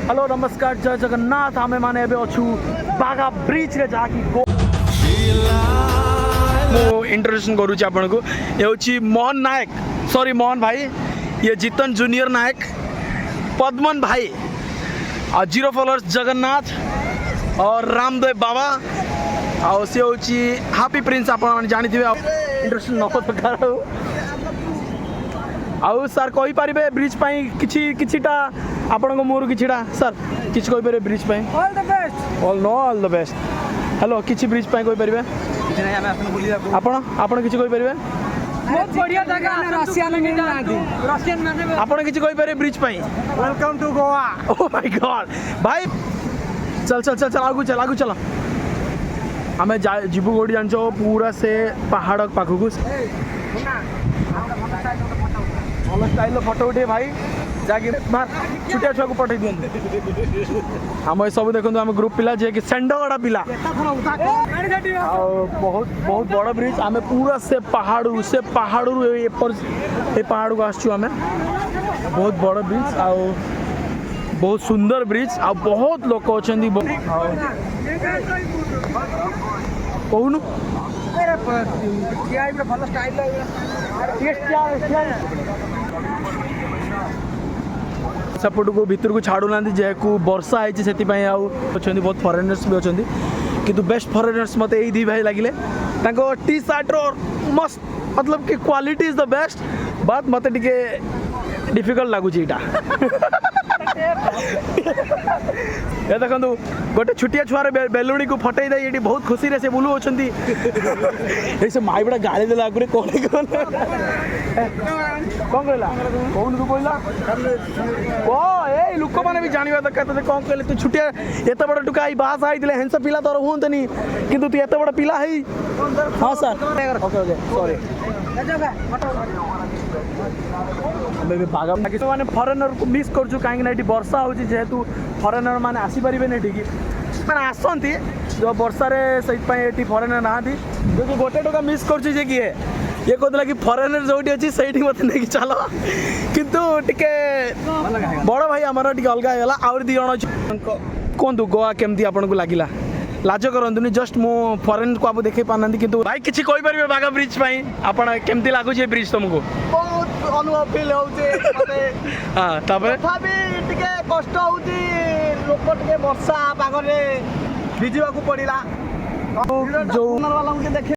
hello नमस्कार जय जगन्नाथ आमे माने एबे अछु बागा ब्रिज रे जाकी गो मो इंट्रोडक्शन करू छी आपन को ये होची मोहन नायक सॉरी मोहन भाई ये जीतन जूनियर नायक पद्मन भाई और 0 फॉलोअर्स जगन्नाथ और रामदेव बाबा और से होची हैप्पी प्रिंस आपन जानि थिबे इंट्रोडक्शन न प्रकार आउ सर कहि पारिबे ब्रिज पई किछिटा आपन को मोर किछिटा सर किछ कहि पारे ब्रिज पई all the best all the best hello किछि ब्रिज पई कहि पारिबे किछ नै हम आपन बोली आपन किछि कहि पारिबे बहुत बढ़िया जगह रशियन में आदि रशियन में आपन किछि कहि पारे ब्रिज पई welcome to Goa oh my god भाई चल आगु चल हमें जीबू गोडी जानछो पूरा से पहाड़ पाखु अलग स्टाइल फोटो उठे भाई जाके मार छुटिया छुआ को पठे दियन हम सब देखो हम ग्रुप पिला जे कि सेंडगड़ा पिला बहुत बड़ा ब्रिज आमे पूरा से पहाड़ू ए पहाड़ को आसछु हमें बहुत बड़ा ब्रिज आ बहुत सुंदर ब्रिज आ बहुत लोक अछंदी कहूनु सपोर्ट को भीतर को छाड़ू ना जेकू वर्षा है से बहुत फॉरेनर्स भी अच्छा किंतु बेस्ट फॉरेनर्स मत यही दी भाई लगे टी शर्ट मस्त मतलब कि क्वालिटी इज द बेस्ट बात मत टे डिफिकल्ट लगुच ये देखो गोटे छुटिया छुआर बेलुणी को फटई दे ये बहुत खुशी से बुलू अच्छा से माई बड़ा गाड़ी देला आगे कौन कौन कहला कौन तू कहला लोक मैंने भी जानवा दरकार कौन कहले तू छुटिया एत बड़ा टुका आई बास आई हेंस पिला तोर हूँ किंतु तू एत बड़ा पिला है हाँ सर ओके सॉरी मैंने फरेनर को मिस कर कहीं वर्षा हो जेहेतु फरेनर मैंने आसीपारे मैंने आसती जो वर्षा से फरेनर ना जो गोटे टका मिस कर किए ये कहला कि फरेनर जो अच्छी से मत नहीं चल किंतु टिके बड़ भाई आमर टे अलग होगा आउर 2 जन अच्छे कहतु गोवा केमती आपन को लगिला लाज करंतुनी जस्ट मो फॉरेन को आप देखे पाना किंतु भाई किसी कहि परिबे बागा ब्रिज पई आपण केमती लागु जे ब्रिज तुमको बहुत अनुभव फील होउचे मते हां तबे तथापि टिके कष्ट होउची लोक टिके वर्षा पागरे भिजिबा को पड़िला जो वाला के देखे